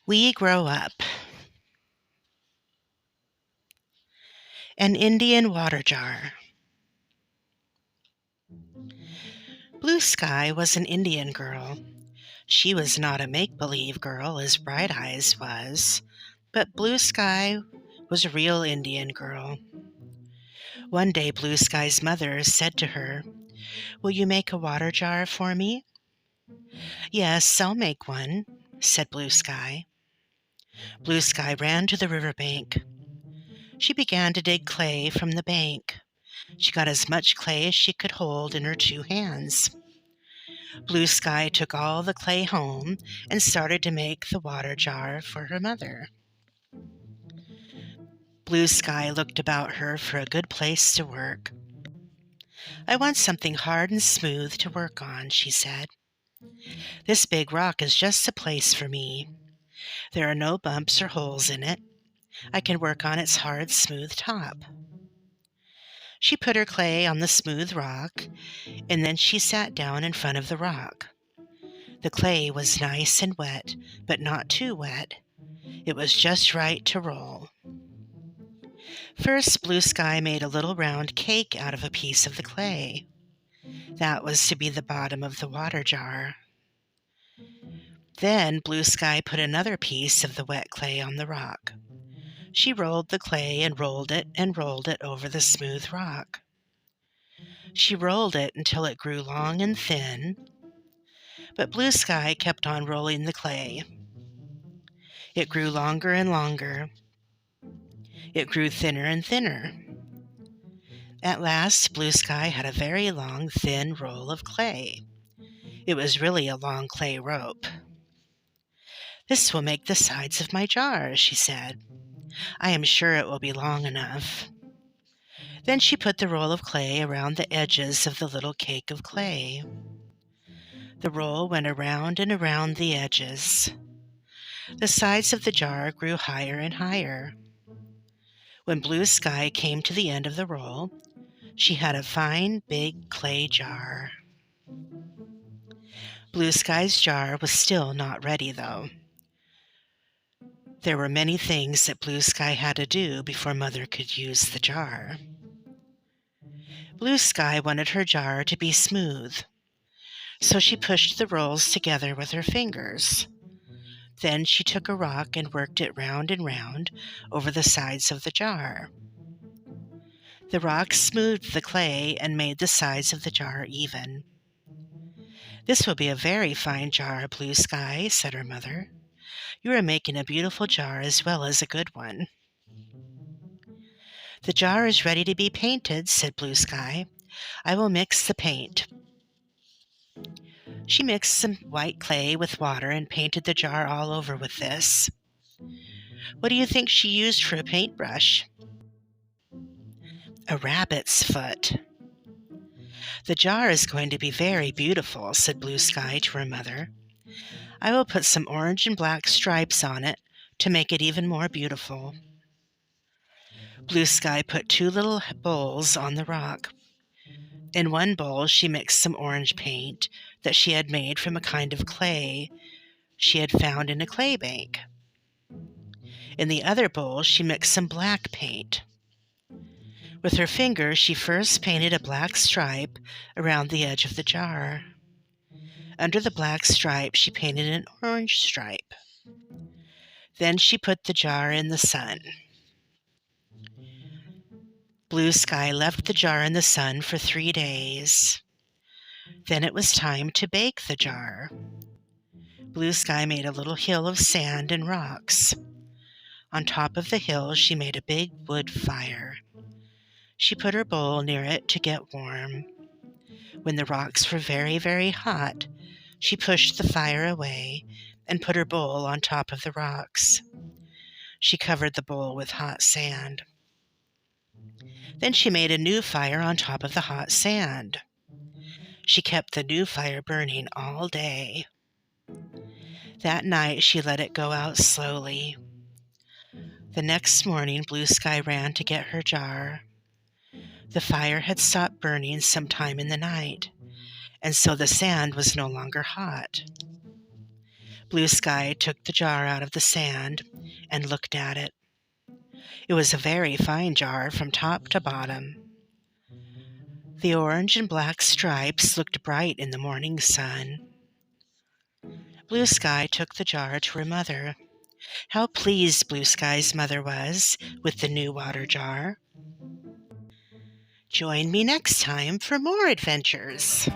We grow up. An Indian water jar. Blue Sky was an Indian girl. She was not a make-believe girl as Bright Eyes was, but Blue Sky was a real Indian girl. One day Blue Sky's mother said to her, "Will you make a water jar for me?" "Yes, I'll make one," said Blue Sky. Blue Sky ran to the riverbank. She began to dig clay from the bank. She got as much clay as she could hold in her two hands. Blue Sky took all the clay home and started to make the water jar for her mother. Blue Sky looked about her for a good place to work. "I want something hard and smooth to work on," she said. "This big rock is just the place for me. There are no bumps or holes in it. I can work on its hard, smooth top." She put her clay on the smooth rock, and then she sat down in front of the rock. The clay was nice and wet, but not too wet. It was just right to roll. First, Blue Sky made a little round cake out of a piece of the clay. That was to be the bottom of the water jar. Then Blue Sky put another piece of the wet clay on the rock. She rolled the clay and rolled it over the smooth rock. She rolled it until it grew long and thin, but Blue Sky kept on rolling the clay. It grew longer and longer. It grew thinner and thinner. At last, Blue Sky had a very long, thin roll of clay. It was really a long clay rope. "This will make the sides of my jar," she said. "I am sure it will be long enough." Then she put the roll of clay around the edges of the little cake of clay. The roll went around and around the edges. The sides of the jar grew higher and higher. When Blue Sky came to the end of the roll, she had a fine big clay jar. Blue Sky's jar was still not ready, though. There were many things that Blue Sky had to do before Mother could use the jar. Blue Sky wanted her jar to be smooth, so she pushed the rolls together with her fingers. Then she took a rock and worked it round and round over the sides of the jar. The rock smoothed the clay and made the sides of the jar even. "This will be a very fine jar, Blue Sky," said her mother. "You are making a beautiful jar as well as a good one." "The jar is ready to be painted," said Blue Sky. "I will mix the paint." She mixed some white clay with water and painted the jar all over with this. What do you think she used for a paintbrush? A rabbit's foot. "The jar is going to be very beautiful," said Blue Sky to her mother. "I will put some orange and black stripes on it to make it even more beautiful." Blue Sky put two little bowls on the rock. In one bowl she mixed some orange paint that she had made from a kind of clay she had found in a clay bank. In the other bowl she mixed some black paint. With her finger she first painted a black stripe around the edge of the jar. Under the black stripe she painted an orange stripe. Then she put the jar in the sun. Blue Sky left the jar in the sun for 3 days. Then it was time to bake the jar. Blue Sky made a little hill of sand and rocks. On top of the hill she made a big wood fire. She put her bowl near it to get warm. When the rocks were very, very hot, she pushed the fire away and put her bowl on top of the rocks. She covered the bowl with hot sand. Then she made a new fire on top of the hot sand. She kept the new fire burning all day. That night she let it go out slowly. The next morning Blue Sky ran to get her jar. The fire had stopped burning sometime in the night, and so the sand was no longer hot. Blue Sky took the jar out of the sand and looked at it. It was a very fine jar from top to bottom. The orange and black stripes looked bright in the morning sun. Blue Sky took the jar to her mother. How pleased Blue Sky's mother was with the new water jar. Join me next time for more adventures.